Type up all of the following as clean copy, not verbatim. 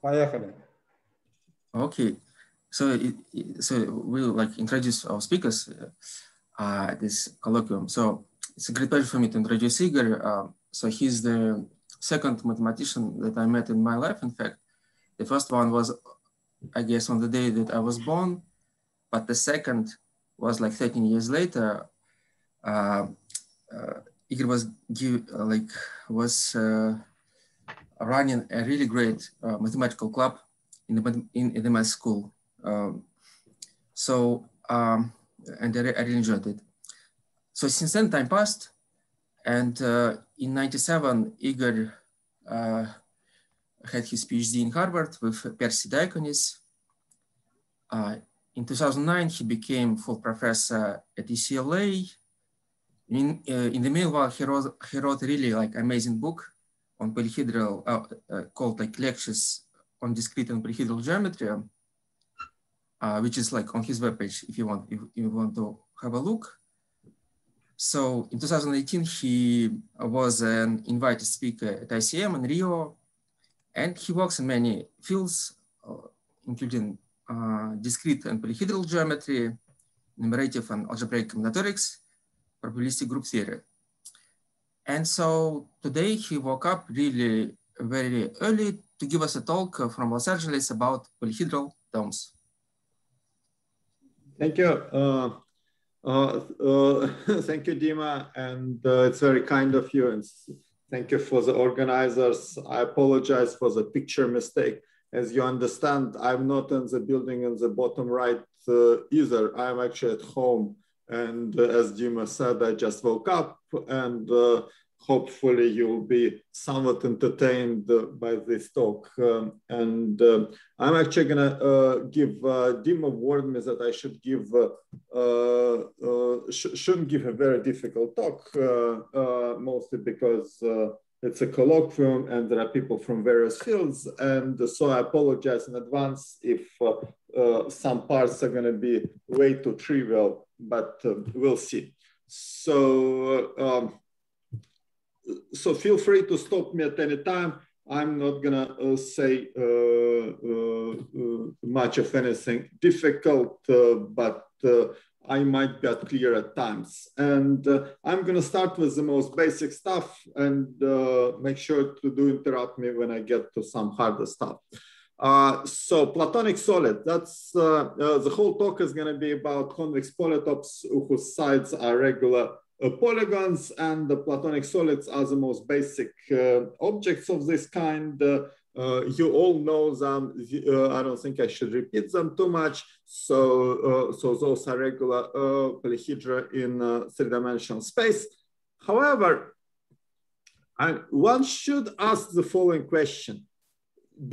Поехали. Okay, so we'll like introduce our speakers at this colloquium. So it's a great pleasure for me to introduce Igor. So he's the second mathematician that I met in my life. In fact, the first one was, I guess, on the day that I was born, but the second was like 13 years later. Igor was running a really great mathematical club in the math school. And I really enjoyed it. So since then, time passed, and in '97, Igor had his PhD in Harvard with Percy Diaconis. In 2009, he became full professor at UCLA. In the meanwhile, he wrote a really like amazing book on polyhedral called like Lectures on Discrete and Polyhedral Geometry, which is like on his webpage if you want to have a look. So in 2018, he was an invited speaker at ICM in Rio, and he works in many fields, including discrete and polyhedral geometry, numerative and algebraic combinatorics, probabilistic group theory. And so today he woke up really very early to give us a talk from Los Angeles about polyhedral terms. Thank you. Thank you, Dima, and it's very kind of you. And thank you for the organizers. I apologize for the picture mistake. As you understand, I'm not in the building in the bottom right either. I'm actually at home. And as Dima said, I just woke up, and hopefully you'll be somewhat entertained by this talk. I'm actually gonna give Dima warned me that I should shouldn't give a very difficult talk, mostly because it's a colloquium and there are people from various fields. And so I apologize in advance if some parts are gonna be way too trivial, but we'll see. So feel free to stop me at any time. I'm not gonna say much of anything difficult, but I might get clear at times. And I'm gonna start with the most basic stuff and make sure to interrupt me when I get to some harder stuff. So Platonic solid, that's the whole talk is gonna be about convex polytopes whose sides are regular polygons, and the Platonic solids are the most basic objects of this kind. You all know them. I don't think I should repeat them too much. So those are regular polyhedra in three-dimensional space. However, one should ask the following question.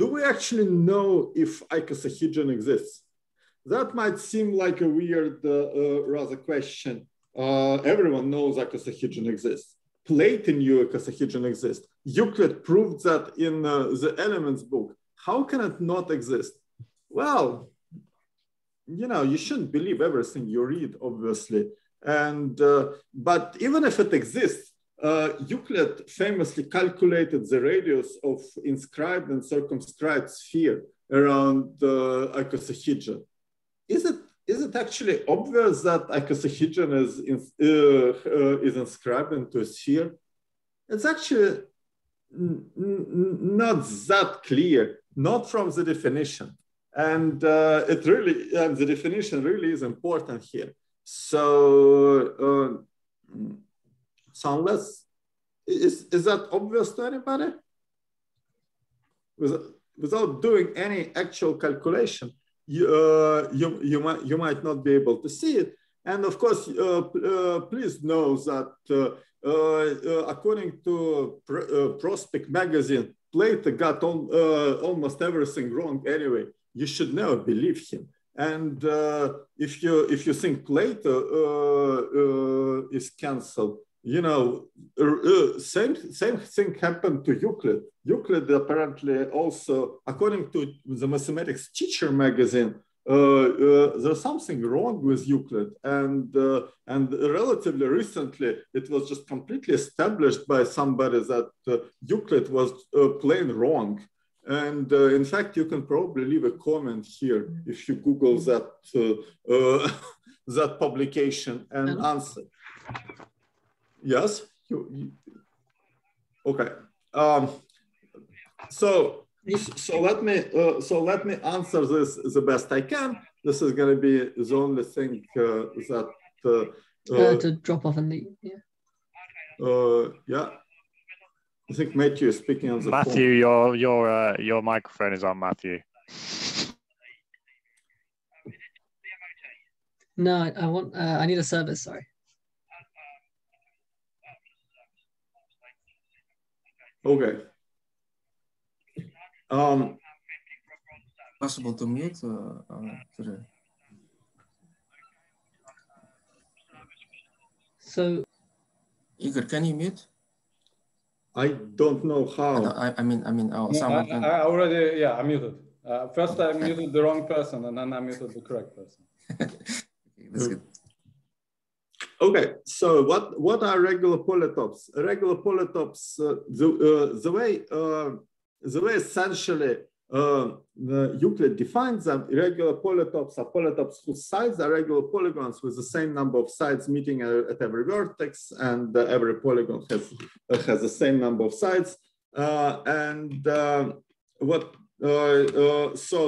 Do we actually know if icosahedron exists? That might seem like a weird rather question. Everyone knows icosahedron exists. Plato knew icosahedron exists. Euclid proved that in the Elements book. How can it not exist? Well, you know, you shouldn't believe everything you read, obviously. And but even if it exists, Euclid famously calculated the radius of inscribed and circumscribed sphere around the icosahedron. Is it actually obvious that icosahedron is inscribed into a sphere? It's actually not that clear, not from the definition. And the definition really is important here. So unless, is that obvious to anybody? Without doing any actual calculation, you might not be able to see it. And of course, please know that according to Prospect magazine, Plato got almost everything wrong anyway. You should never believe him. And if you think Plato is canceled, you know, same thing happened to Euclid. Euclid apparently also, according to the Mathematics Teacher magazine, there's something wrong with Euclid, and relatively recently it was just completely established by somebody that Euclid was plain wrong. And in fact, you can probably leave a comment here if you Google that that publication and answer. Yes. Okay. So let me answer this the best I can. This is going to be the only thing that to drop off and leave. Yeah. Yeah. I think Matthew is speaking on the Matthew, phone. your microphone is on, Matthew. No, I need a service. Sorry. Okay. Possible to mute? So, Igor, can you mute? I don't know how. I mean, someone can. I already, I muted. First, I muted the wrong person, and then I muted the correct person. That's good. Okay, so what are regular polytopes? Regular polytopes, the way essentially Euclid defines them, irregular polytopes are polytopes whose sides are regular polygons with the same number of sides meeting at every vertex, and every polygon has the same number of sides. So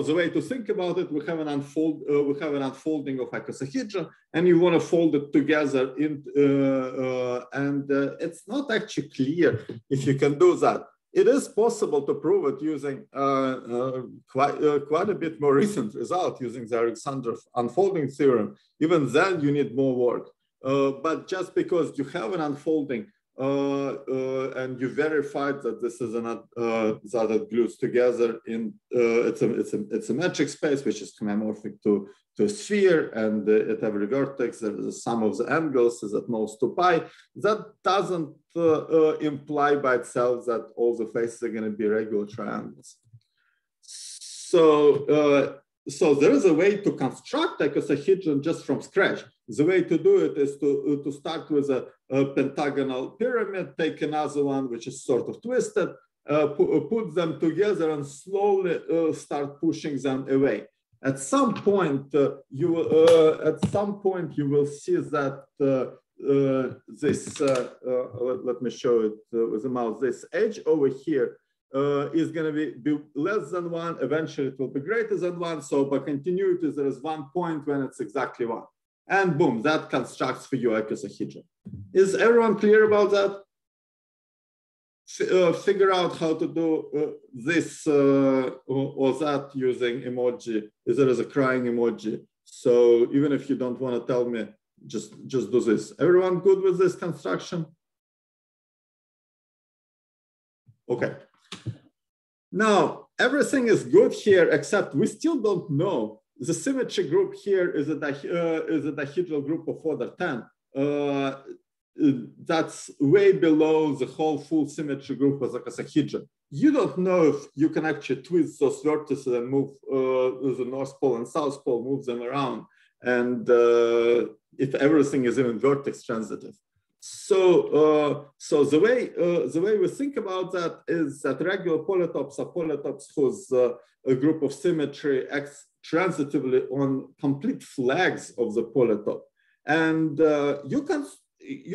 the way to think about it, we have an unfolding of icosahedron, and you want to fold it together and it's not actually clear if you can do that. It is possible to prove it using quite a bit more recent result using the Alexandrov unfolding theorem. Even then, you need more work. But just because you have an unfolding and you verified that this is that it glues together in it's a metric space which is homomorphic to a sphere, and at every vertex the sum of the angles is at most 2 pi. That doesn't imply by itself that all the faces are going to be regular triangles. So there is a way to construct icosahedron just from scratch. The way to do it is to start with a pentagonal pyramid, take another one which is sort of twisted, put them together and slowly start pushing them away. At some point, you will see that this. Let me show it with the mouse. This edge over here is going to be less than 1. Eventually, it will be greater than 1. So by continuity, there is 1 point when it's exactly 1. And boom, that constructs for you icosahedron. Is everyone clear about that? Figure out how to do this or that using emoji. There is a crying emoji. So even if you don't want to tell me, just do this. Everyone good with this construction? Okay. Now, everything is good here, except we still don't know. The symmetry group here is a dihedral group of order 10. That's way below the whole full symmetry group of the icosahedron. You don't know if you can actually twist those vertices and move the North Pole and South Pole, move them around, and if everything is even vertex transitive. So the way we think about that is that regular polytopes are polytopes whose a group of symmetry acts transitively on complete flags of the polytope, and you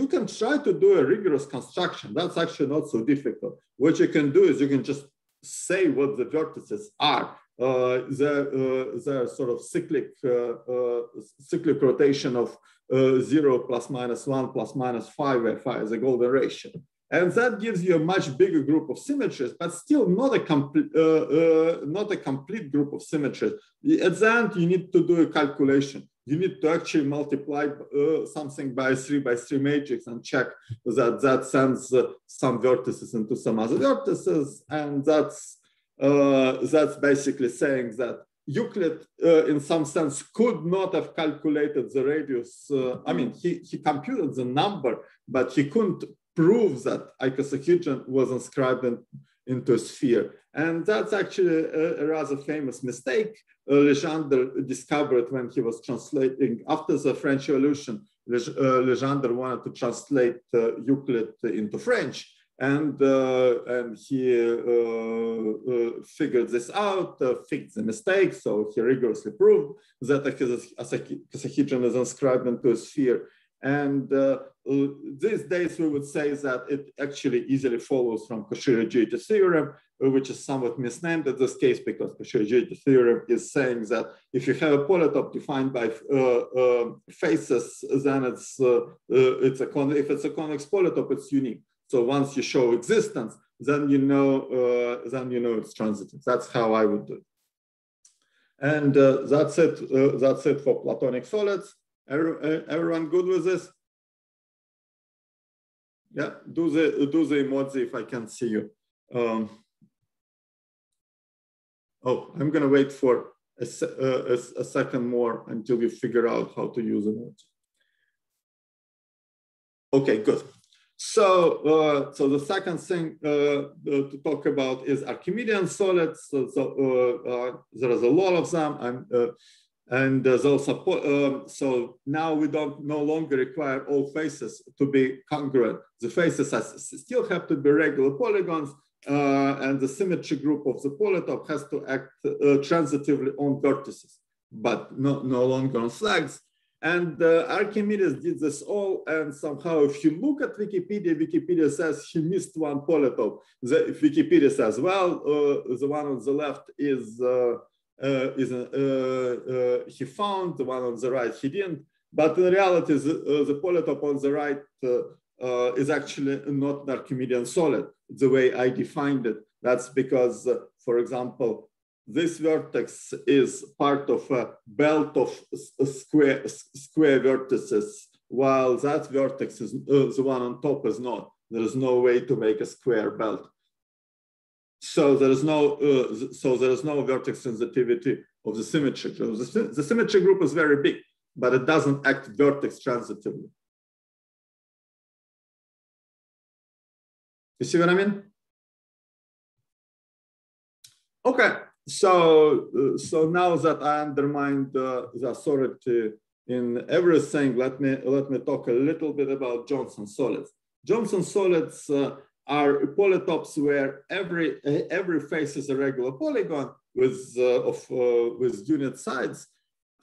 can try to do a rigorous construction. That's actually not so difficult. What you can do is you can just say what the vertices are. They're sort of cyclic rotation of 0 plus minus 1 plus minus 5, where phi is a golden ratio. And that gives you a much bigger group of symmetries, but still not a complete group of symmetries. At the end, you need to do a calculation. You need to actually multiply something by 3 by 3 matrix and check that that sends some vertices into some other vertices. And that's basically saying that Euclid, in some sense, could not have calculated the radius. I mean, he computed the number, but he couldn't prove that icosahedron was inscribed into a sphere. And that's actually a rather famous mistake. Legendre discovered when he was translating, after the French Revolution, Legendre wanted to translate Euclid into French. And he figured this out, fixed the mistake. So he rigorously proved that a icosahedron is inscribed into a sphere. And these days we would say that it actually easily follows from Cauchy-Rigidity theorem, which is somewhat misnamed in this case because Cauchy-Rigidity theorem is saying that if you have a polytope defined by faces, then if it's a convex polytope, it's unique. So once you show existence, then you know it's transitive. That's how I would do it. And that's it. That's it for Platonic solids. Everyone good with this? Yeah, do the emoji if I can see you. Oh, I'm gonna wait for a second more until you figure out how to use emoji. Okay, good. So, so the second thing to talk about is Archimedean solids. So, there is a lot of them, and there's also so now we no longer require all faces to be congruent. The faces still have to be regular polygons, and the symmetry group of the polytope has to act transitively on vertices, but no longer on flags. And Archimedes did this all, and somehow if you look at Wikipedia, Wikipedia says he missed one polytope. Wikipedia says, well, the one on the left is he found, the one on the right he didn't. But in reality, the polytope on the right is actually not an Archimedean solid, the way I defined it. That's because, for example, this vertex is part of a belt of square vertices, while that vertex is the one on top is not. There is no way to make a square belt. So there is no vertex sensitivity of the symmetry group. The symmetry group is very big, but it doesn't act vertex transitively. You see what I mean? Okay. So now that I undermined the authority in everything, let me talk a little bit about Johnson solids. Johnson solids are polytopes where every face is a regular polygon with unit sides,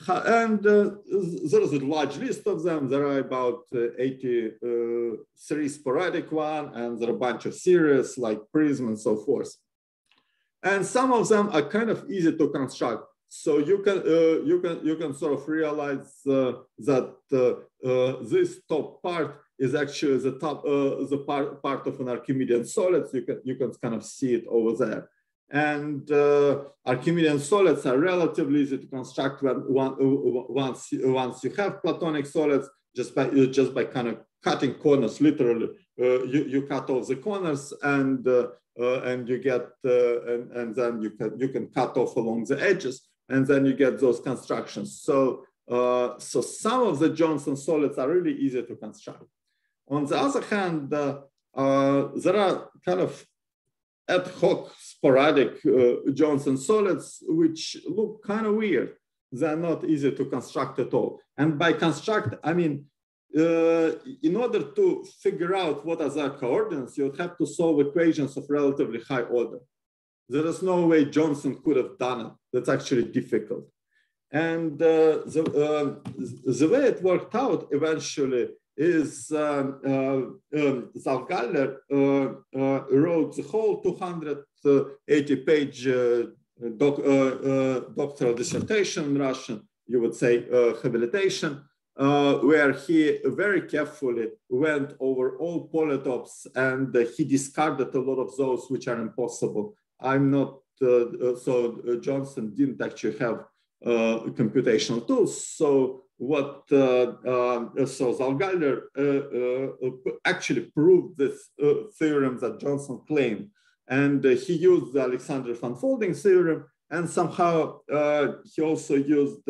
and there is a large list of them. There are about 83 sporadic one, and there are a bunch of series like Prism and so forth. And some of them are kind of easy to construct. So you can sort of realize that this top part is actually the top part of an Archimedean solid. You can kind of see it over there. And Archimedean solids are relatively easy to construct once you have Platonic solids, just by kind of cutting corners. Literally, you cut off the corners and you get and then you can cut off along the edges, and then you get those constructions. So so some of the Johnson solids are really easy to construct. On the other hand, there are kind of ad hoc sporadic Johnson solids which look kind of weird. They're not easy to construct at all. And by construct, I mean, in order to figure out what are their coordinates, you would have to solve equations of relatively high order. There is no way Johnson could have done it. That's actually difficult. And the way it worked out eventually is Zalgaller wrote the whole 280-page doctoral dissertation in Russian, you would say habilitation, where he very carefully went over all polytopes, and he discarded a lot of those which are impossible. I'm not, so Johnson didn't actually have computational tools. So what, so Zalgaller actually proved this theorem that Johnson claimed. And he used the Alexander unfolding theorem, and somehow he also used,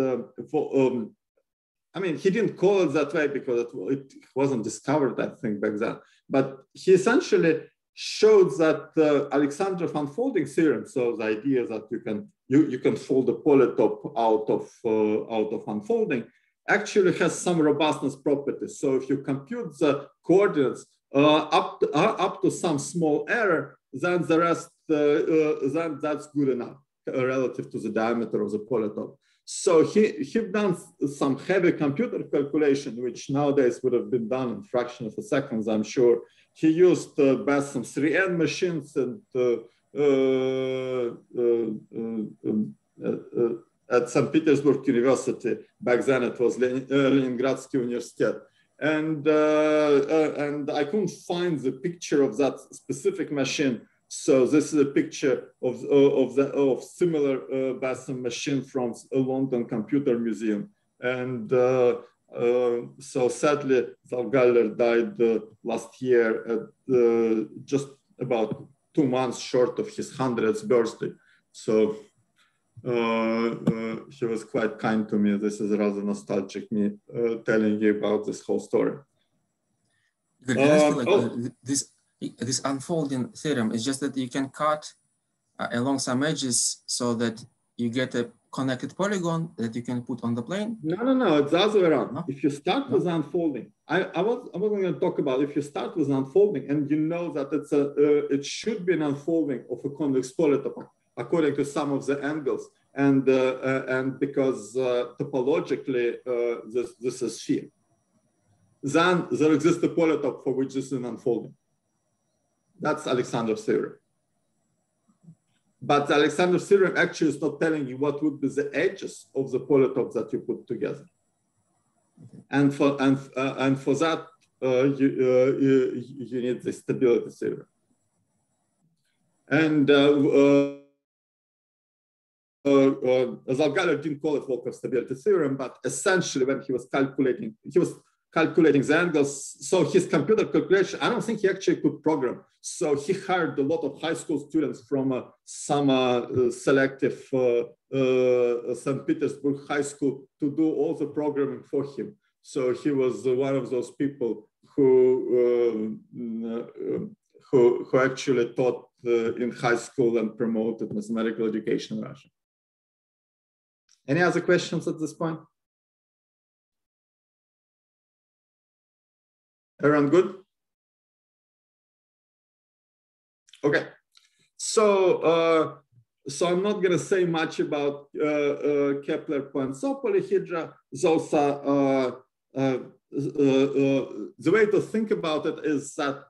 I mean, he didn't call it that way because it wasn't discovered, I think, back then. But he essentially showed that Alexander unfolding theorem, so the idea that you can fold a polytope out of unfolding, actually has some robustness properties. So if you compute the coordinates up to some small error, then the rest, then that's good enough relative to the diameter of the polytope. So he done some heavy computer calculation, which nowadays would have been done in fraction of a second, I'm sure. He used best some 3N machines and at St. Petersburg University. Back then it was Leningradsky University. And I couldn't find the picture of that specific machine. So this is a picture of similar Basson machine from a London Computer Museum. And so sadly, Zalgaller died last year at just about 2 months short of his 100th birthday. So he was quite kind to me. This is rather nostalgic, me telling you about this whole story. This unfolding theorem is just that you can cut along some edges so that you get a connected polygon that you can put on the plane? No, it's the other way around. No? If you start No? with unfolding, I was going to talk about if you start with unfolding and you know that it should be an unfolding of a convex polytope according to some of the angles, and because topologically this is sphere, then there exists a polytope for which this is an unfolding. That's Alexander's theorem. But the Alexander's theorem actually is not telling you what would be the edges of the polytopes that you put together. And for that, you need the stability theorem. And Zalgaller didn't call it Volkoff's stability theorem, but essentially when he was calculating the angles. So his computer calculation, I don't think he actually could program. So he hired a lot of high school students from some selective St. Petersburg high school to do all the programming for him. So he was one of those people who actually taught in high school and promoted mathematical education in Russia. Any other questions at this point? Everyone good? Okay. So I'm not going to say much about Kepler-Poinsot polyhedra. Those are, the way to think about it is that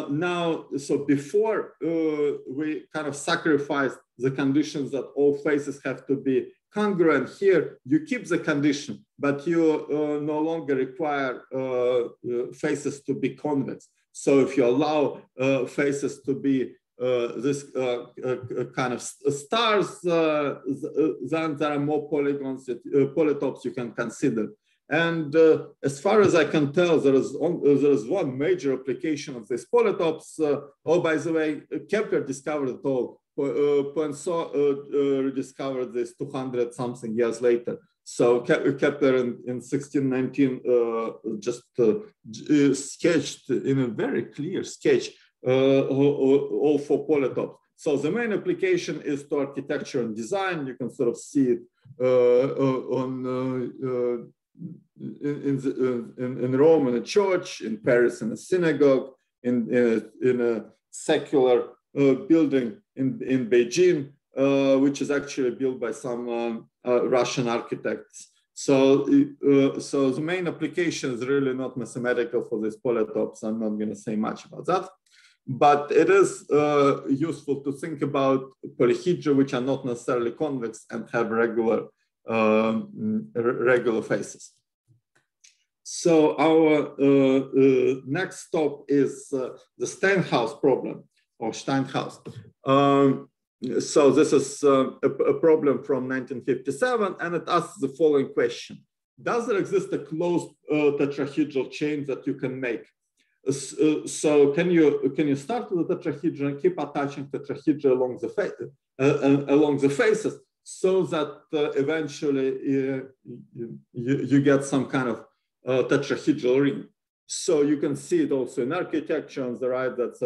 now, so before we kind of sacrificed the conditions that all faces have to be congruent, here you keep the condition, but you no longer require faces to be convex. So if you allow faces to be this kind of stars, then there are more polygons, polytopes you can consider. And as far as I can tell, there is one major application of these polytopes. Oh, by the way, Kepler discovered it all. Poinsot rediscovered this 200-something years later. So Kepler in 1619 just sketched in a very clear sketch all four polytopes. So the main application is to architecture and design. You can sort of see it in Rome in a church, in Paris in a synagogue, in a secular building in Beijing, which is actually built by some Russian architects. So the main application is really not mathematical for these polytopes. I'm not going to say much about that, but it is useful to think about polyhedra which are not necessarily convex and have regular faces. So our next stop is the Steinhaus problem, or Steinhaus. So this is a problem from 1957, and it asks the following question. Does there exist a closed tetrahedral chain that you can make? So can you start with the tetrahedron and keep attaching tetrahedra along the faces so that eventually you get some kind of tetrahedral ring? So you can see it also in architecture on the right. That's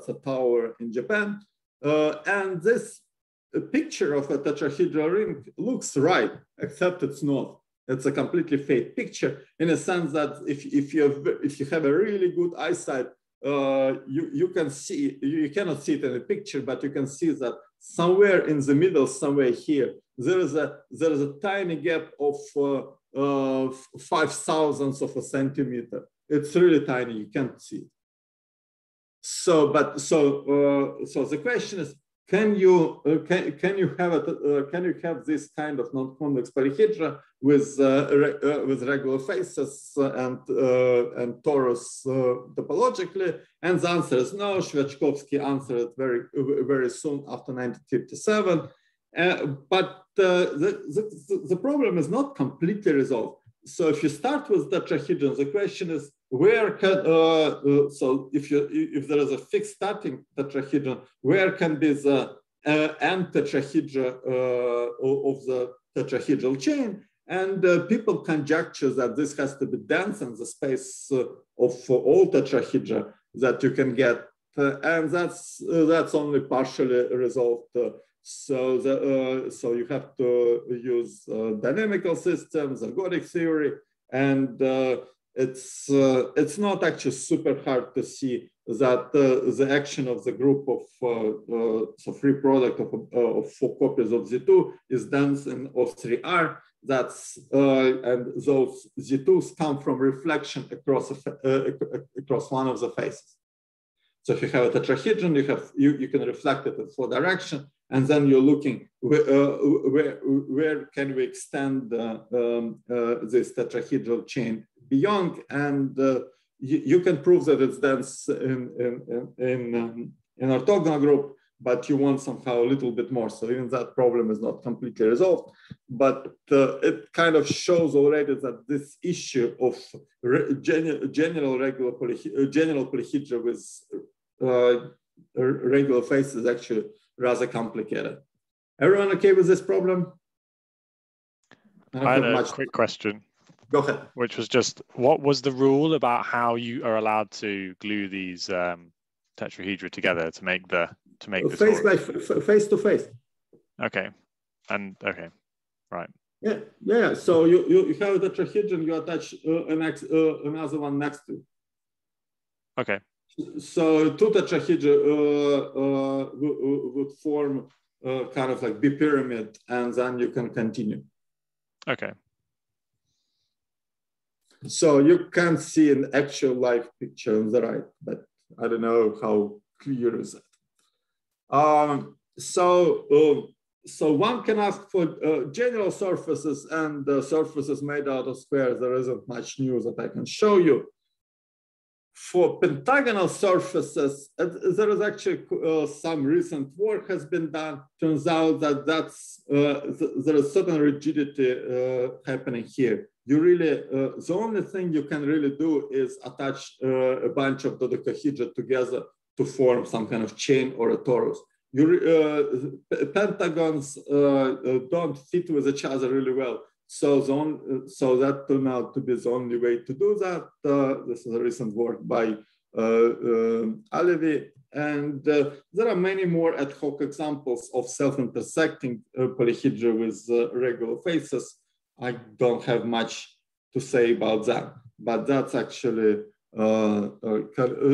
a tower in Japan, and this picture of a tetrahedral ring looks right, except it's not. It's a completely fake picture in a sense that if you have a really good eyesight, you can see, you cannot see it in the picture, but you can see that somewhere in the middle, somewhere here, there is a tiny gap of 0.005 of a centimeter. It's really tiny, you can't see it. So the question is, can you have this kind of non-convex polyhedra with regular faces and torus topologically? And the answer is no. Shvechkovsky answered it very soon after 1957. But the problem is not completely resolved. So if you start with tetrahedron, the question is where can so if there is a fixed starting tetrahedron, where can be the end tetrahedra of the tetrahedral chain? And people conjecture that this has to be dense in the space of all tetrahedra that you can get, and that's only partially resolved. So you have to use dynamical systems, ergodic theory, and it's not actually super hard to see that the action of the group of so free product of 4 copies of Z2 is dense in O3R. That's and those Z2s come from reflection across one of the faces. So if you have a tetrahedron, you can reflect it in 4 directions. And then you're looking where can we extend this tetrahedral chain beyond, and you can prove that it's dense in orthogonal group, but you want somehow a little bit more. So even that problem is not completely resolved, but it kind of shows already that this issue of general polyhedra with regular faces is actually rather complicated. Everyone okay with this problem? I had a quick question. Go ahead. Which was just, what was the rule about how you are allowed to glue these tetrahedra together to make the face to face. Okay, okay, right. Yeah. So you have a tetrahedron, you attach another one next to it. Okay. So 2 tetrahedra would form kind of like bipyramid, and then you can continue. Okay. So you can't see an actual live picture on the right, but I don't know how clear is it. So one can ask for general surfaces and surfaces made out of squares. There isn't much new that I can show you. For pentagonal surfaces, there is actually some recent work has been done. Turns out that there is certain rigidity happening here. You really, the only thing you can really do is attach a bunch of dodecahedra together to form some kind of chain or a torus. Pentagons don't fit with each other really well. So that turned out to be the only way to do that. This is a recent work by Alevi. And there are many more ad hoc examples of self-intersecting polyhedra with regular faces. I don't have much to say about that, but that's actually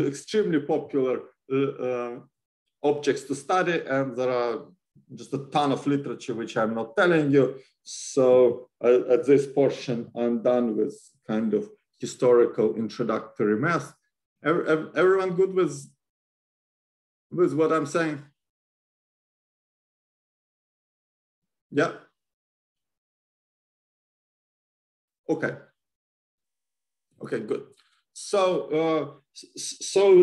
extremely popular objects to study, and there are just a ton of literature which I'm not telling you. So at this portion, I'm done with kind of historical introductory math. Everyone good with what I'm saying? Yeah. Okay. Okay, good. So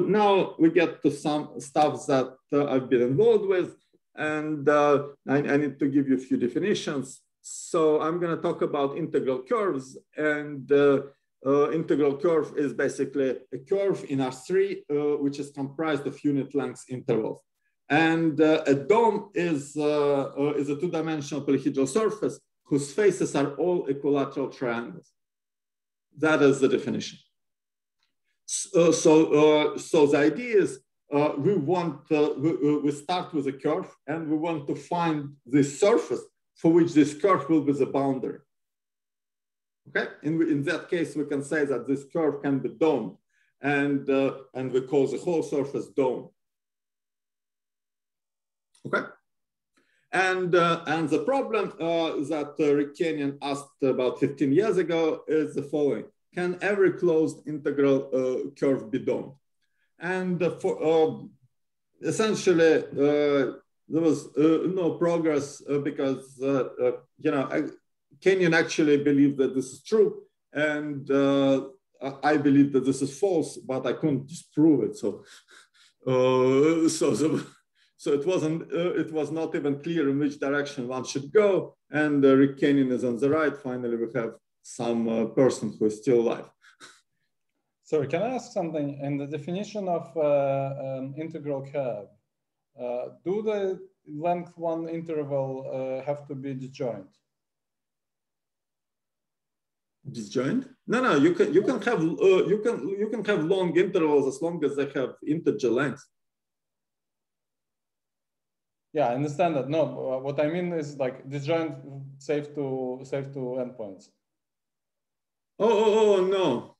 now we get to some stuff that I've been involved with, and I need to give you a few definitions. So I'm going to talk about integral curves, and integral curve is basically a curve in R3 which is comprised of unit length intervals. And a dome is a 2-dimensional polyhedral surface whose faces are all equilateral triangles. That is the definition. So the idea is we start with a curve, and we want to find the surface for which this curve will be the boundary. Okay, in that case, we can say that this curve can be domed. and we call the whole surface dome. Okay. And the problem that Rikanian asked about 15 years ago is the following: can every closed integral curve be domed? And essentially, there was no progress because Kenyon actually believed that this is true, and I believe that this is false, but I couldn't disprove it. So it was not even clear in which direction one should go. And Rick Kenyon is on the right. Finally, we have some person who is still alive. Sorry, can I ask something? In the definition of integral curve, do the length one interval have to be disjoint? Disjoint? No. You can have long intervals as long as they have integer length. Yeah, I understand that. No, what I mean is like disjoint safe to endpoints. Oh no.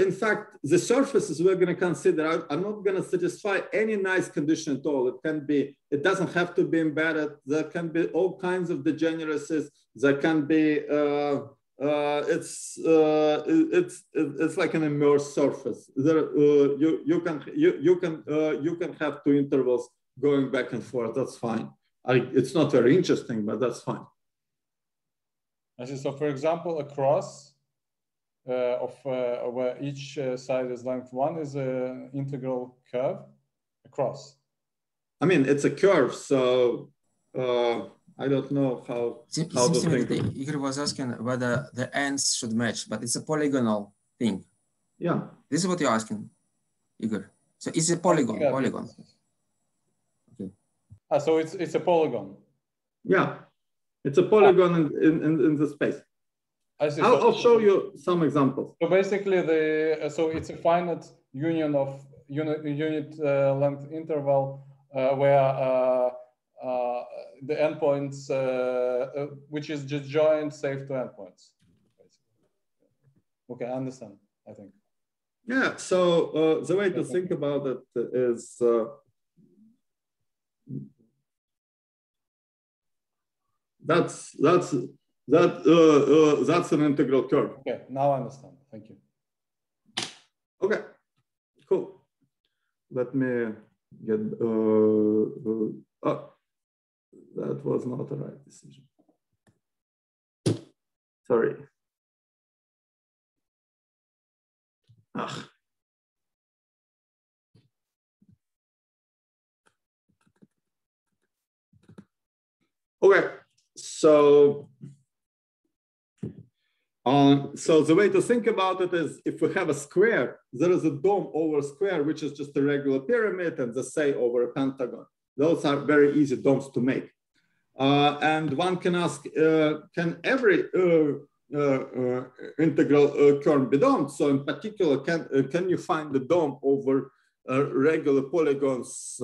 In fact, the surfaces we're going to consider are not going to satisfy any nice condition at all. It doesn't have to be embedded. There can be all kinds of degeneracies. There can be, it's like an immersed surface. There, you can have two intervals going back and forth. That's fine. It's not very interesting, but that's fine. I see. So, for example, a cross where each side is length 1 is an integral curve, a cross. I mean, it's a curve, so I don't know how. It seems to me that Igor was asking whether the ends should match, but it's a polygonal thing. Yeah. This is what you're asking, Igor. So it's a polygon. Yeah, polygon. Okay. So it's a polygon. Yeah, it's a polygon in the space. I see. I'll show you some examples. So basically, so it's a finite union of unit length interval where the endpoints, which is just joint safe to endpoints. Okay, I understand, I think. Yeah, so the way to think about it is that's an integral curve. Okay, now I understand. Thank you. Okay, cool. Let me get. That was not the right decision. Sorry. Okay, so the way to think about it is if we have a square, there is a dome over a square, which is just a regular pyramid, and the say over a pentagon. Those are very easy domes to make. And one can ask, can every integral curve be domed? So in particular, can you find the dome over regular polygons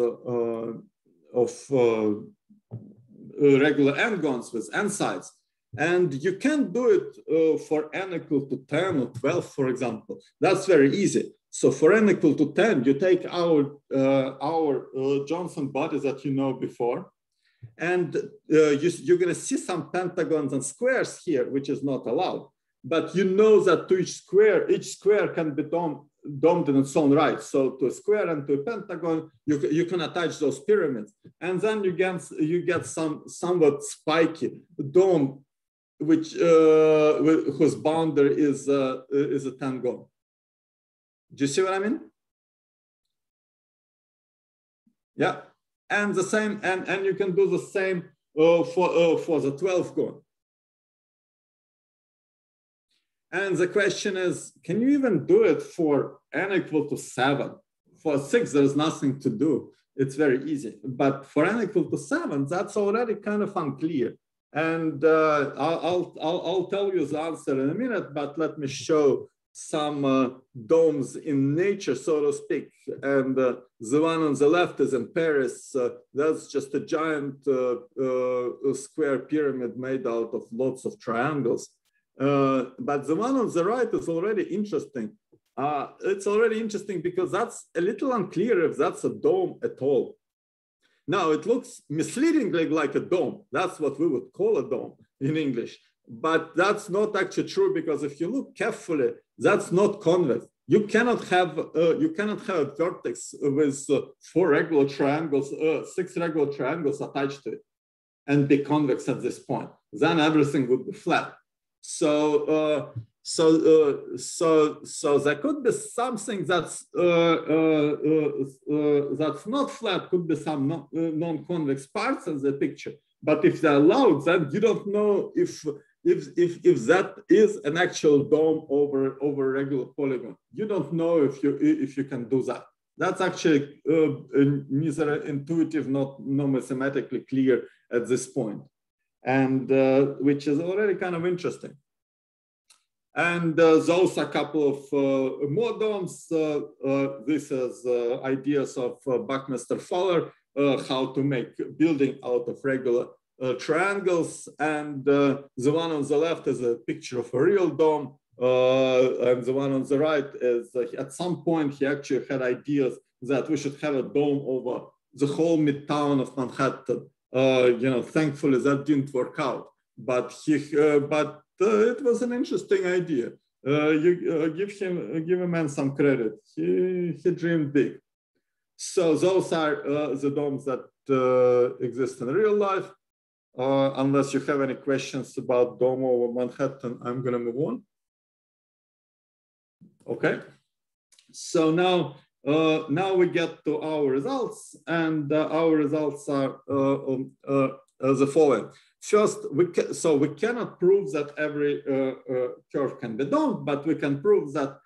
of regular n-gons with n sides? And you can do it for n equal to 10 or 12, for example. That's very easy. So for n equal to 10, you take our Johnson bodies that you know before, and you're going to see some pentagons and squares here, which is not allowed. But you know that to each square can be domed in its own right. So to a square and to a pentagon, you can attach those pyramids, and then you get some somewhat spiky dome, which whose boundary is a tangon. Do you see what I mean? Yeah, and the same, and you can do the same for the 12 gon. And the question is, can you even do it for n equal to 7? For 6, there's nothing to do. It's very easy. But for n equal to 7, that's already kind of unclear. And I'll tell you the answer in a minute, but let me show some domes in nature, so to speak. And the one on the left is in Paris. That's just a giant square pyramid made out of lots of triangles. But the one on the right is already interesting. it's already interesting because that's a little unclear if that's a dome at all. Now, it looks misleadingly like a dome. That's what we would call a dome in English. But that's not actually true, because if you look carefully, that's not convex. You cannot have a vertex with 4 regular triangles, 6 regular triangles attached to it and be convex at this point. Then everything would be flat. So there could be something that's not flat, could be some non-convex parts of the picture. But if they're allowed, then you don't know if that is an actual dome over regular polygon. You don't know if you can do that. That's actually neither intuitive nor mathematically clear at this point, and which is already kind of interesting. And those are a couple of more domes. This is ideas of Buckminster Fuller, how to make building out of regular triangles. And the one on the left is a picture of a real dome. And the one on the right is at some point he actually had ideas that we should have a dome over the whole midtown of Manhattan. Thankfully that didn't work out, but it was an interesting idea. You give a man some credit. He dreamed big. So those are the domes that exist in real life. Unless you have any questions about dome over Manhattan, I'm going to move on. Okay. So now we get to our results, and our results are the following. First, we cannot prove that every curve can be domed, but we can prove that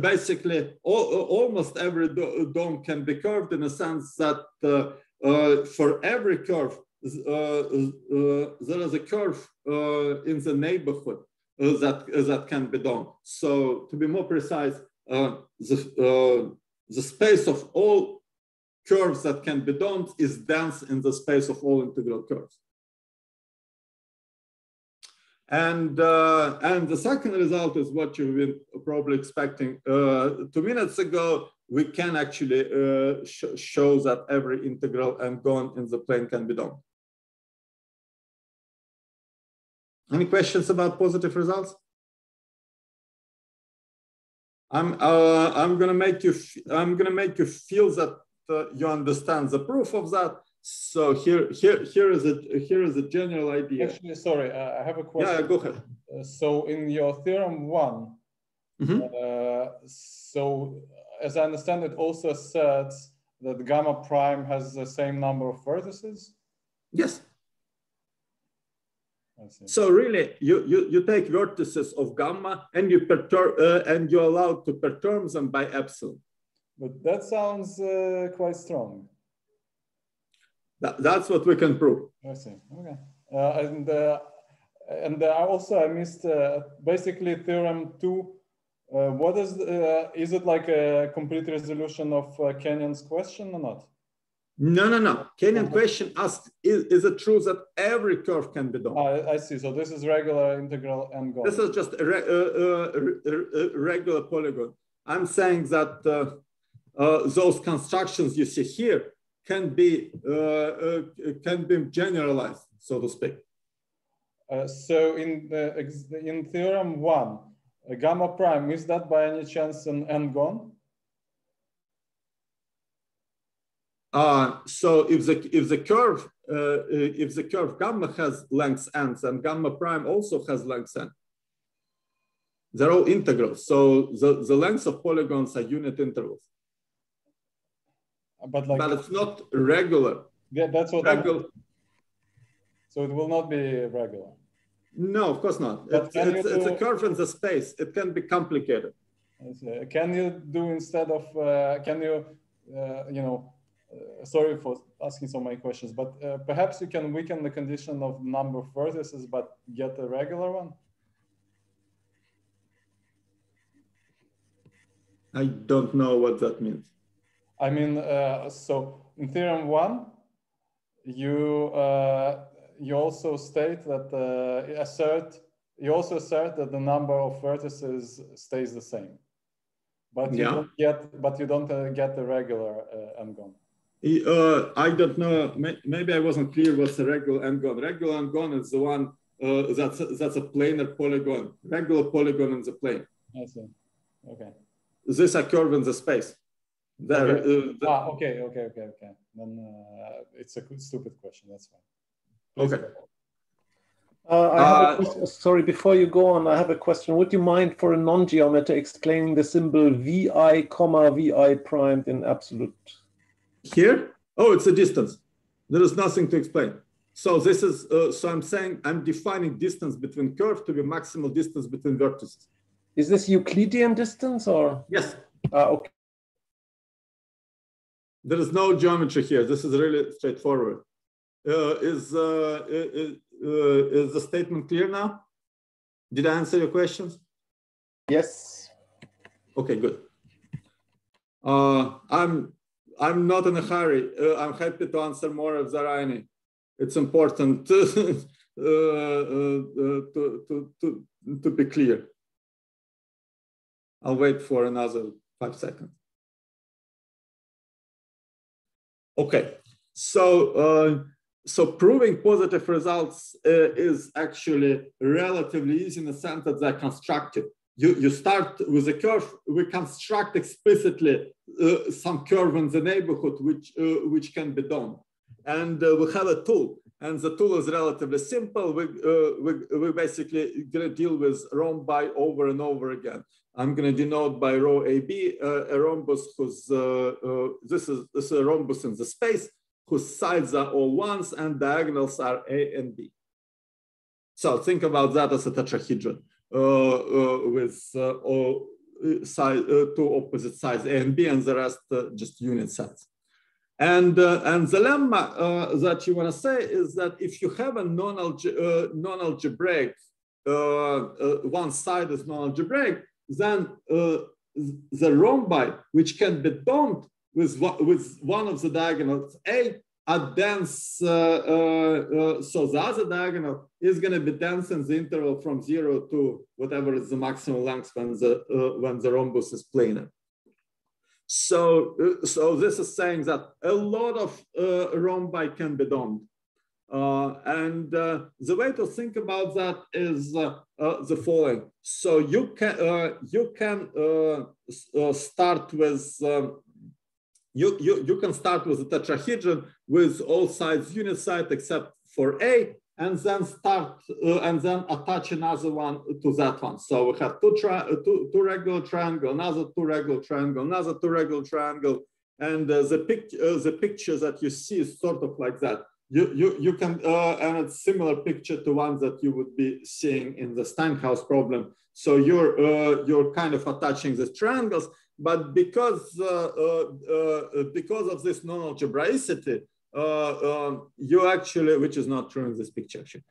basically almost every dome can be curved, in a sense that for every curve, there is a curve in the neighborhood that can be domed. So to be more precise, the space of all curves that can be domed is dense in the space of all integral curves. And the second result is what you've been probably expecting 2 minutes ago. We can actually show that every integral and gone in the plane can be domed. Any questions about positive results? I'm gonna make you feel that you understand the proof of that. So here is a general idea. Actually, sorry, I have a question. Yeah, go ahead. So in your theorem 1, so as I understand, it also asserts that gamma prime has the same number of vertices? Yes. So really, you take vertices of gamma and you you're allowed to perturb them by epsilon. But that sounds quite strong. That's what we can prove. I see. Okay. And also I missed basically theorem 2. What is it like a complete resolution of Kenyon's question or not? No. Kenyon question asks, is it true that every curve can be domed? I see. So this is regular integral and gone. This is just a regular polygon. I'm saying that those constructions you see here can be generalized, so to speak. So in theorem 1, gamma prime, is that by any chance an n-gon? So if the curve gamma has length n, and gamma prime also has length n, they're all integrals. So the lengths of polygons are unit intervals. But it's not regular. Yeah, that's what regular. So it will not be regular. No, of course not. It's a curve in the space. It can be complicated. Can you do instead of sorry for asking so many questions, but perhaps you can weaken the condition of number of vertices, but get a regular one? I don't know what that means. I mean, so in theorem 1, you also state that assert you also assert that the number of vertices stays the same, but you don't get the regular n-gon. I don't know. Maybe I wasn't clear what's the regular n-gon. Regular n-gon is the one that's a planar polygon. Regular polygon in the plane. I see. Okay. This a curve in the space. There. Okay. Then it's a stupid question. That's fine. Please okay. I have a question. Sorry, before you go on, I have a question. Would you mind for a non-geometer explaining the symbol VI, VI primed in absolute? Here? Oh, it's a distance. There is nothing to explain. So this is, so I'm saying I'm defining distance between curve to be maximal distance between vertices. Is this Euclidean distance or? Yes. Okay. There is no geometry here. This is really straightforward. Is the statement clear now? Did I answer your questions? Yes. Okay, good. I'm not in a hurry. I'm happy to answer more if there are any. It's important to be clear. I'll wait for another 5 seconds. Okay, so proving positive results is actually relatively easy in the sense that they're constructed. You start with a curve. We construct explicitly some curve in the neighborhood which can be done, and we have a tool, and the tool is relatively simple. We basically gonna deal with rhombi over and over again. I'm going to denote by rho AB a rhombus whose this is a rhombus in the space whose sides are all ones and diagonals are A and B. So think about that as a tetrahedron with two opposite sides A and B, and the rest just unit sides. And the lemma that you want to say is that if you have a non-algebraic, one side is non-algebraic, then the rhombi, which can be domed with one of the diagonals A, are dense. So the other diagonal is going to be dense in the interval from 0 to whatever is the maximum length when the rhombus is planar. So this is saying that a lot of rhombi can be domed. And the way to think about that is the following. So you can start with you can start with a tetrahedron with all sides unit side except for A, and then attach another one to that one. So we have two regular triangle, another two regular triangle, another two regular triangle, and the picture that you see is sort of like that. You can, and it's similar picture to one that you would be seeing in the Steinhaus problem. So you're kind of attaching these triangles, but because of this non-algebraicity, you actually, which is not true in this picture actually,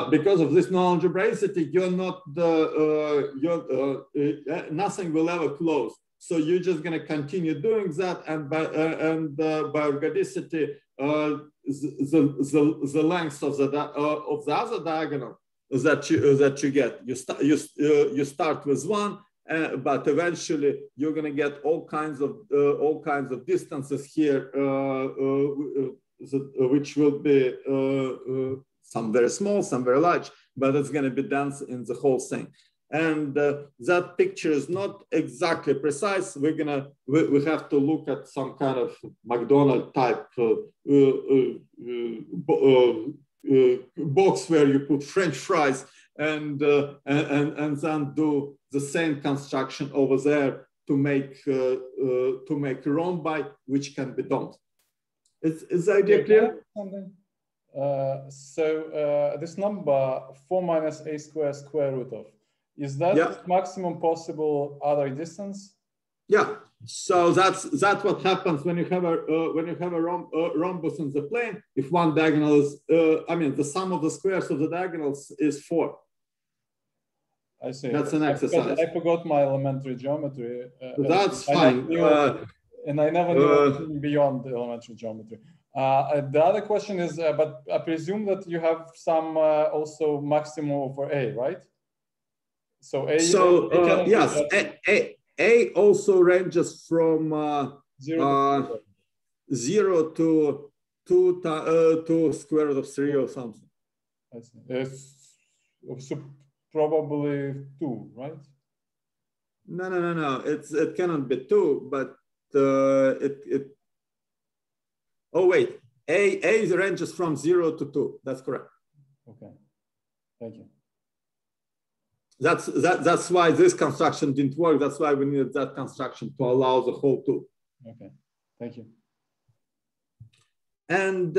because of this non-algebraicity, you're not nothing will ever close. So you're just going to continue doing that, and by organicity, the length of the other diagonal that you get, you start with one, but eventually you're going to get all kinds of distances here, which will be some very small, some very large, but it's going to be dense in the whole thing. And that picture is not exactly precise. We have to look at some kind of McDonald's type box where you put French fries and then do the same construction over there to make rhombi which can be domed. Is the idea clear? So this number 4 minus a square square root of, is that maximum possible other distance? Yeah. So that's what happens when you have a rhombus in the plane. If one diagonal is, the sum of the squares of the diagonals is 4. I see. That's an exercise. I forgot my elementary geometry. That's fine. And I never knew anything beyond the elementary geometry. The other question is, but I presume that you have some also maximum for A, right? So A. So A yes, A also ranges from 0 0 to 2 square root of 3 or something. I see. So probably 2, right? No. It cannot be 2, but it. Oh wait, A ranges from 0 to 2. That's correct. Okay, thank you. That's why this construction didn't work. That's why we needed that construction to allow the whole 2. Okay, thank you. And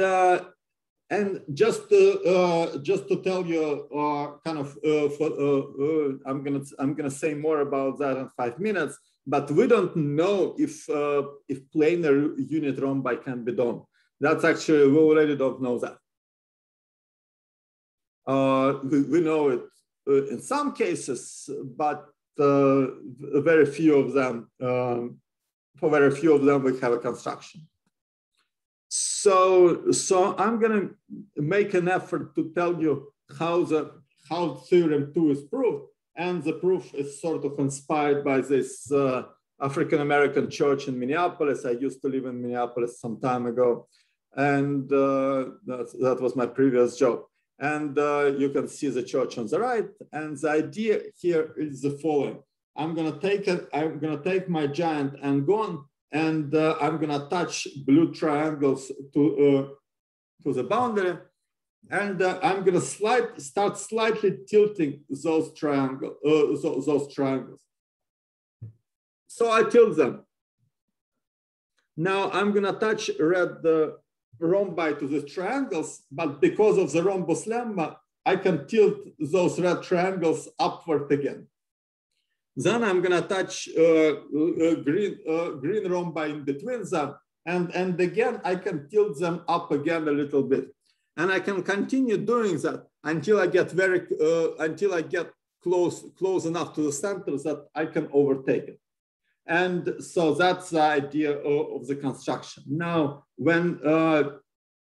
just to tell you, kind of, I'm gonna say more about that in 5 minutes. But we don't know if planar unit rhombi can be done. That's actually, we already don't know that. We know it in some cases, but very few of them. For very few of them, we have a construction. So I'm gonna make an effort to tell you how theorem 2 is proved, and the proof is sort of inspired by this African-American church in Minneapolis. I used to live in Minneapolis some time ago, and that was my previous job. And you can see the church on the right. And the idea here is the following: I'm gonna take my giant n-gon, and I'm gonna attach blue triangles to the boundary, and I'm gonna start slightly tilting those triangles. So I tilt them. Now I'm gonna attach red rhombi to the triangles, but because of the rhombus lemma, I can tilt those red triangles upward again. Then I'm gonna attach green rhombi in between them, and again I can tilt them up again a little bit, and I can continue doing that until I get close enough to the center that I can overtake it. And so that's the idea of the construction. Now, when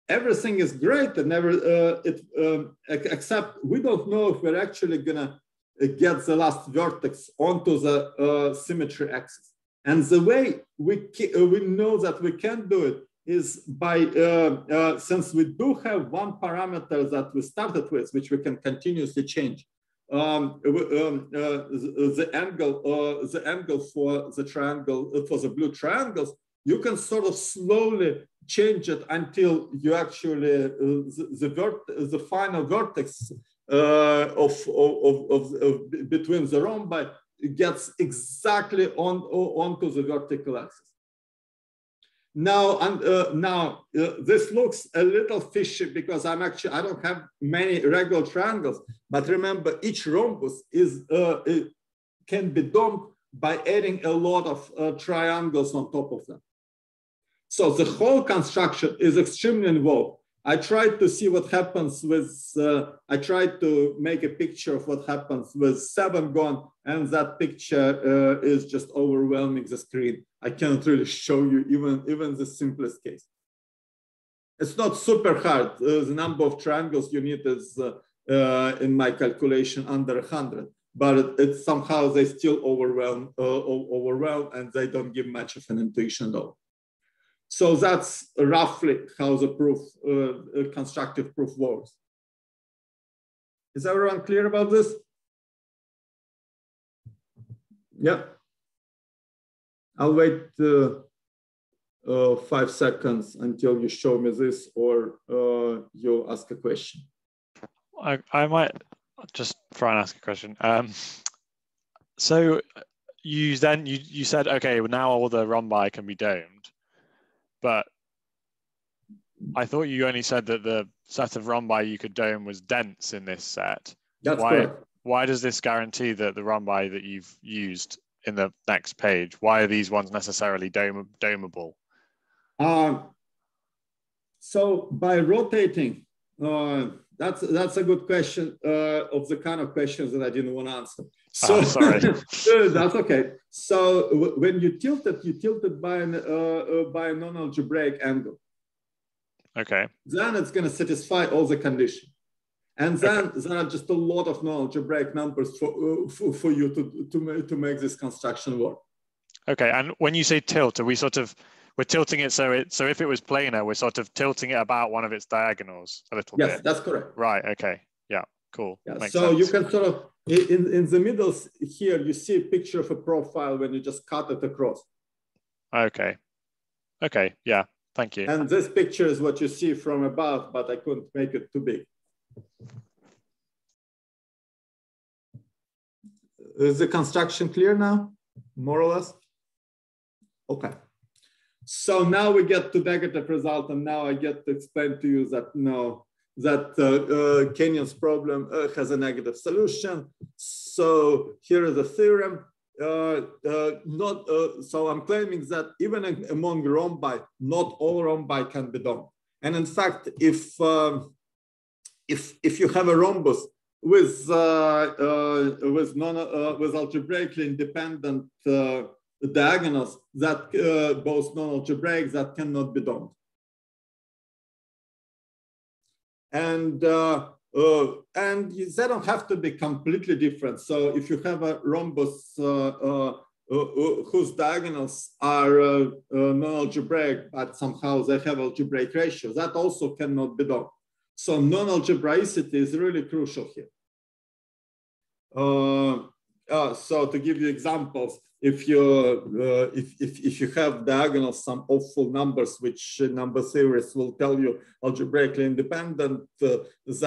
everything is great and except we don't know if we're actually gonna get the last vertex onto the symmetry axis. And the way we know that we can do it is by, since we do have one parameter that we started with, which we can continuously change, the angle for the triangle, for the blue triangles, you can sort of slowly change it until you actually, the final vertex between the rhombi gets exactly onto the vertical axis. Now, this looks a little fishy because I don't have many regular triangles, but remember each rhombus can be done by adding a lot of triangles on top of them. So the whole construction is extremely involved. I tried to see what happens with, I tried to make a picture of what happens with 7 gone, and that picture is just overwhelming the screen. I cannot really show you even the simplest case. It's not super hard. The number of triangles you need is, in my calculation, under 100, but it's somehow they still overwhelm and they don't give much of an intuition at all. So that's roughly how the proof, constructive proof works. Is everyone clear about this? Yeah. I'll wait 5 seconds until you show me this or you ask a question. I might just try and ask a question. So you said, okay, well now all the rhombi can be domed. But I thought you only said that the set of rhombi you could dome was dense in this set. That's correct. Why does this guarantee that the rhombi that you've used in the next page, why are these ones necessarily domable? So by rotating, that's a good question of the kind of questions that I didn't want to answer. So sorry. That's okay. So when you tilt it by a non-algebraic angle. Okay. Then it's going to satisfy all the conditions. And then there are just a lot of non-algebraic numbers for you to make this construction work. Okay, and when you say tilt, are we we're tilting it so if it was planar, we're sort of tilting it about one of its diagonals a little bit? Yes, that's correct. Right, okay, yeah, cool. Yeah, makes so sense. you can sort of, in the middle here, you see a picture of a profile when you just cut it across. Okay, okay, yeah, thank you. And this picture is what you see from above, but I couldn't make it too big. Is the construction clear now, more or less? Okay. So now we get to negative result, and now I get to explain to you that Kenyon's problem has a negative solution. So here is a theorem. So I'm claiming that even among rhombi, not all rhombi can be done. And in fact, if you have a rhombus with algebraically independent diagonals that both non-algebraic, that cannot be done. And they don't have to be completely different. So if you have a rhombus whose diagonals are non-algebraic, but somehow they have algebraic ratios, that also cannot be done. So non-algebraicity is really crucial here. So to give you examples, if you have diagonals, some awful numbers, which number theorists will tell you algebraically independent, then that's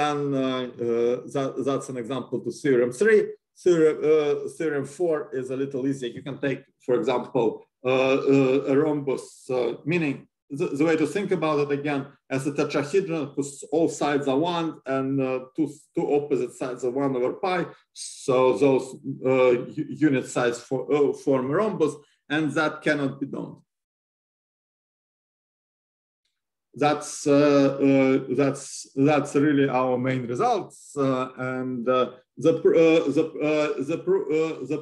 an example to theorem 3. Theorem 4 is a little easier. You can take, for example, a rhombus, meaning the way to think about it again as a tetrahedron whose all sides are 1 and two opposite sides are 1 over pi. So those unit sides form a rhombus, and that cannot be done. That's really our main results, and the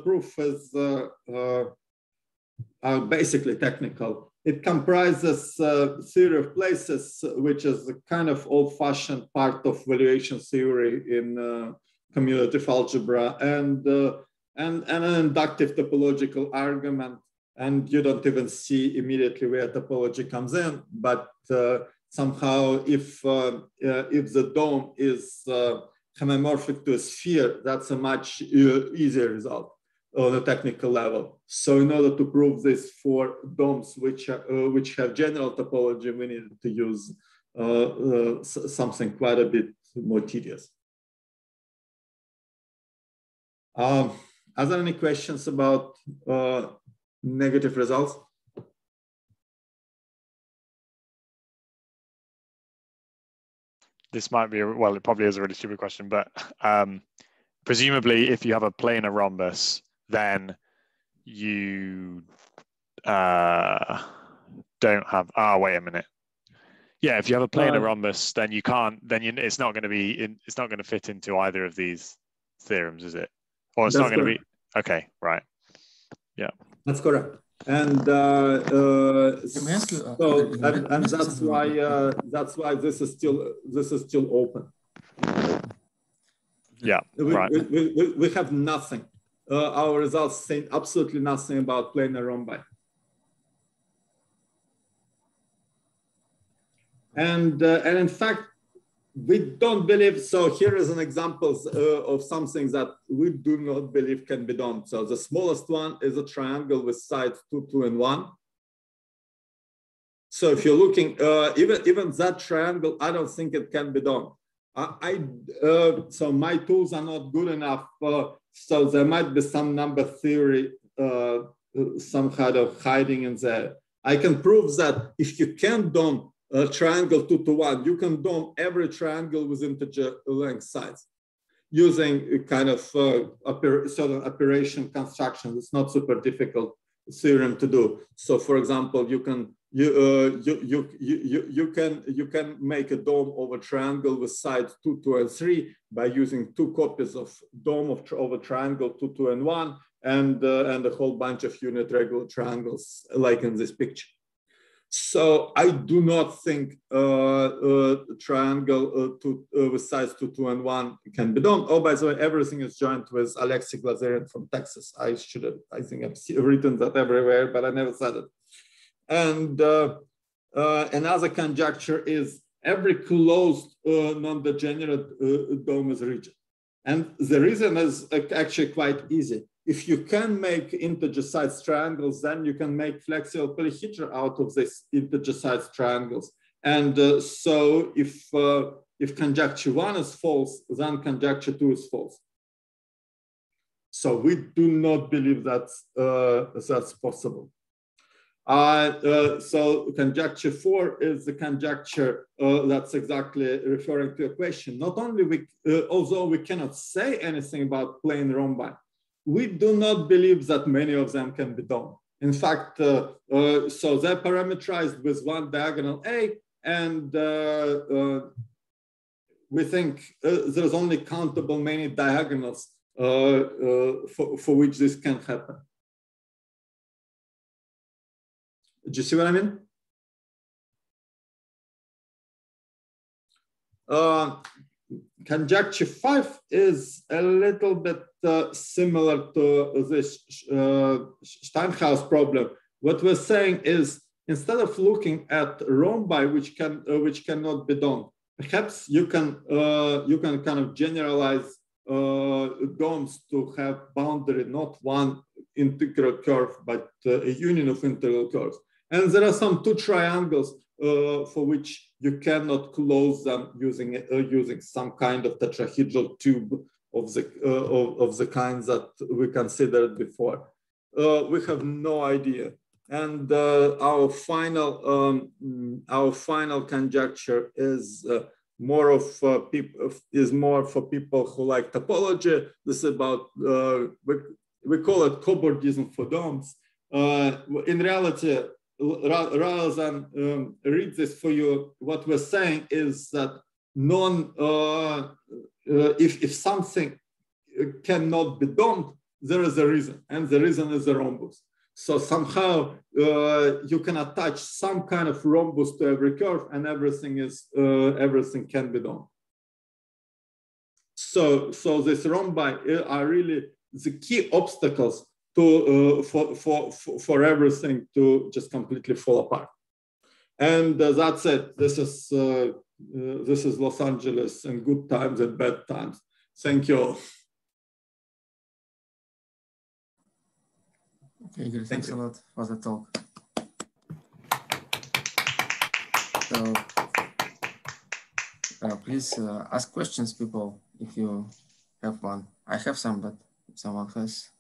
proof is basically technical. It comprises theory of places, which is a kind of old-fashioned part of valuation theory in cumulative algebra, and an inductive topological argument. And you don't even see immediately where topology comes in, but somehow if the dome is homomorphic to a sphere, that's a much easier result on a technical level. So in order to prove this for domes which have general topology, we needed to use something quite a bit more tedious. Are there any questions about negative results? This might be, well, it probably is a really stupid question, but presumably if you have a planar rhombus, then you don't have, wait a minute. Yeah, if you have a planar rhombus, then you can't, then it's not going to be, it's not going to fit into either of these theorems, is it? Or it's not going to be, okay, right. Yeah. That's correct. And that's why this is still open. Yeah, right. We have nothing. Our results say absolutely nothing about planar rhombi. And in fact, we don't believe, so here is an example of something that we do not believe can be done. So the smallest one is a triangle with sides 2, 2, and 1. So if you're looking, even that triangle, I don't think it can be done. So my tools are not good enough. So there might be some number theory, some kind of hiding in there. I can prove that if you can dome a triangle 2 to 1, you can dome every triangle with integer length sides using a kind of sort of operation construction. It's not super difficult theorem to do. So for example, you can make a dome of a triangle with sides 2, 2, and 3 by using 2 copies of dome of a triangle 2, 2, and 1, and a whole bunch of unit regular triangles like in this picture. So I do not think triangle with sides 2, 2, and 1 can be done. Oh, by the way, everything is joined with Alexei Glazyrin from Texas. I think I've written that everywhere, but I never said it. And another conjecture is every closed non-degenerate dome is rigid. And the reason is actually quite easy. If you can make integer size triangles, then you can make flexible polyhedra out of these integer size triangles. And so if conjecture 1 is false, then conjecture 2 is false. So we do not believe that's possible. So conjecture 4 is the conjecture that's exactly referring to a question. Not only although we cannot say anything about plane rhombi, we do not believe that many of them can be done. In fact, so they're parameterized with one diagonal A, and we think there's only countable many diagonals for which this can happen. Do you see what I mean? Conjecture 5 is a little bit similar to this Steinhaus problem. What we're saying is, instead of looking at rhombi which cannot be done, perhaps you can kind of generalize domes to have boundary not one integral curve but a union of integral curves. And there are some two triangles for which you cannot close them using some kind of tetrahedral tube of the kinds that we considered before. We have no idea. And our final conjecture is more for people who like topology. This is about we call it cobordism for domes. In reality, rather than read this for you, what we're saying is that if something cannot be done, there is a reason, and the reason is a rhombus. So somehow you can attach some kind of rhombus to every curve, and everything can be done. So these rhombi are really the key obstacles for everything to just completely fall apart. And that's it. This is Los Angeles in good times and bad times. Thank you all. Okay, Igor, thanks a lot for the talk. So please ask questions, people, if you have one. I have some, but if someone has.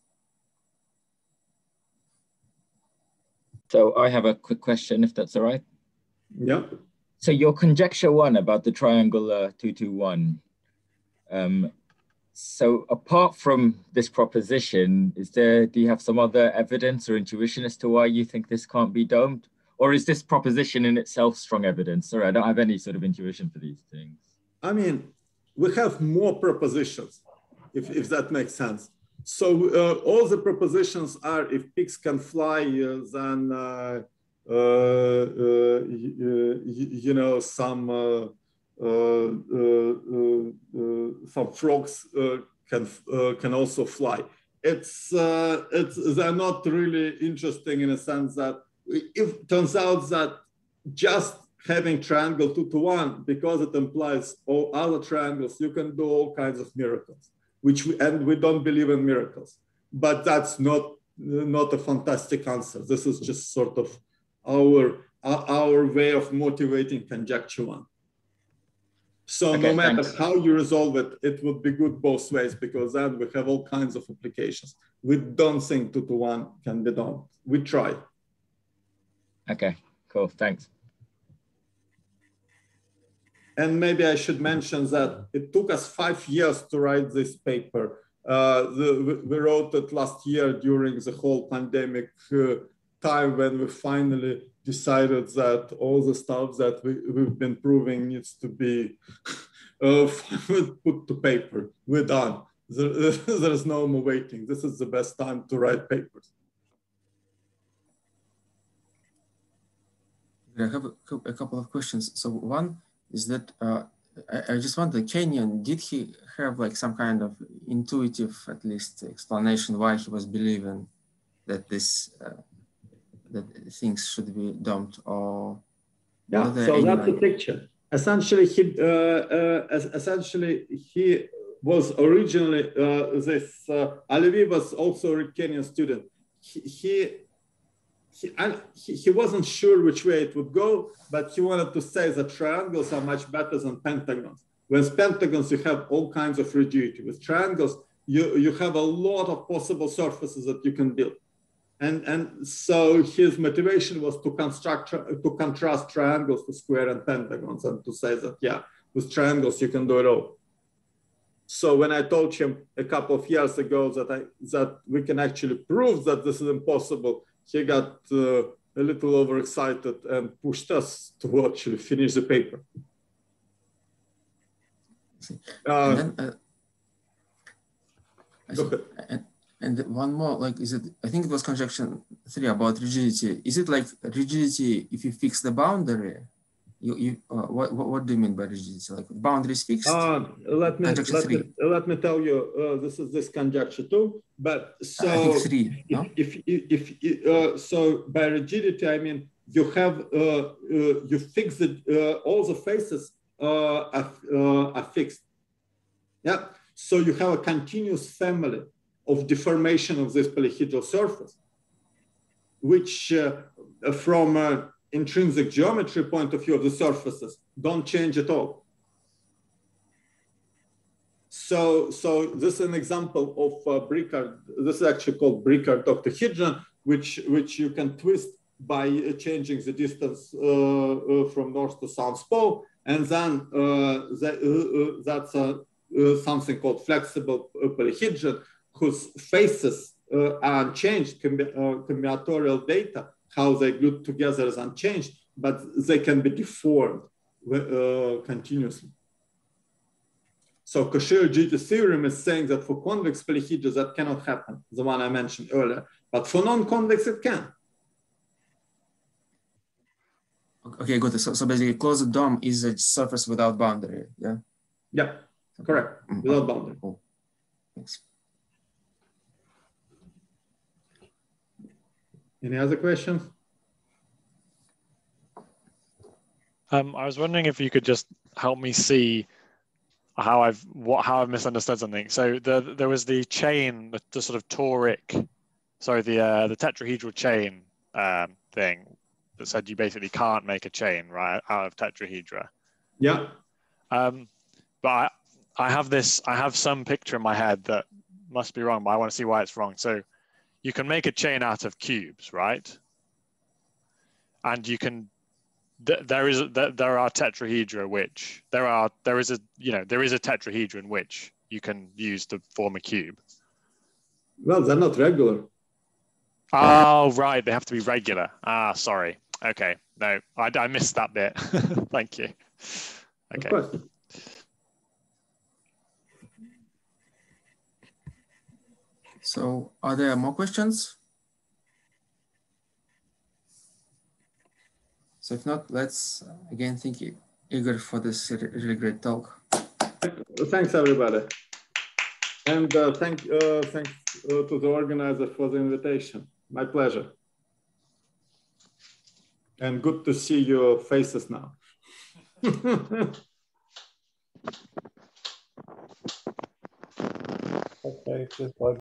So I have a quick question, if that's all right. Yeah. So your conjecture 1 about the triangle 2, 2, 1. So apart from this proposition, do you have some other evidence or intuition as to why you think this can't be domed? Or is this proposition in itself strong evidence? Sorry, I don't have any sort of intuition for these things. I mean, we have more propositions, if that makes sense. So all the propositions are, if pigs can fly, then some frogs can also fly. They're not really interesting in a sense that it turns out that just having triangle 2 to 1, because it implies all other triangles, you can do all kinds of miracles. And we don't believe in miracles, but that's not a fantastic answer. This is just sort of our way of motivating conjecture 1. So okay, no matter how you resolve it, it would be good both ways, because then we have all kinds of applications. We don't think 2 to 1 can be done. We try. Okay, cool, thanks. And maybe I should mention that it took us 5 years to write this paper. We wrote it last year during the whole pandemic time, when we finally decided that all the stuff that we've been proving needs to be put to paper. We're done. There's no more waiting. This is the best time to write papers. I have a couple of questions. So one is that I just wonder, Kenyon, did he have like some kind of intuitive, at least, explanation why he was believing that this that things should be domed? Or yeah, so that's the picture. Essentially, he was originally Alevi was also a Kenyan student. He wasn't sure which way it would go, but he wanted to say that triangles are much better than pentagons. With pentagons, you have all kinds of rigidity. With triangles, you have a lot of possible surfaces that you can build. And so his motivation was to contrast triangles to square and pentagons, and to say that, yeah, with triangles, you can do it all. So when I told him a couple of years ago that we can actually prove that this is impossible, he got a little overexcited and pushed us to actually finish the paper. And one more, like, is it, I think it was conjecture 3 about rigidity. Is it like rigidity if you fix the boundary? What do you mean by rigidity? Like boundary is fixed? Let me tell you, this conjecture 2. But so I think 3. No? So by rigidity, I mean you have you fix all the faces are fixed. Yeah. So you have a continuous family of deformation of this polyhedral surface, which from an intrinsic geometry point of view of the surfaces don't change at all. So this is an example of Bricard. This is actually called Bricard octahedron, which you can twist by changing the distance from north to south pole, and then that's something called flexible polyhedron, whose faces are unchanged. Combinatorial data, how they glued together is unchanged, but they can be deformed continuously. So Cauchy rigidity theorem is saying that for convex polyhedra that cannot happen, the one I mentioned earlier, but for non-convex it can. Okay, good. So basically, closed dome is a surface without boundary. Yeah. Yeah, correct. Without boundary. Cool. Thanks. Any other questions? I was wondering if you could just help me see how I've misunderstood something. So there was the chain, the sort of toric, sorry, the tetrahedral chain thing that said you basically can't make a chain, right, out of tetrahedra. Yeah. But I have some picture in my head that must be wrong, but I want to see why it's wrong. So you can make a chain out of cubes, right? And you can, there are tetrahedra which there is a tetrahedron which you can use to form a cube. Well, they're not regular. Oh, right, they have to be regular. Ah, sorry. Okay, no, I missed that bit. Thank you. Okay. Of course. So are there more questions? So if not, let's again thank you, Igor, for this really great talk. Thanks, everybody. And thanks to the organizer for the invitation. My pleasure. And good to see your faces now. Okay, just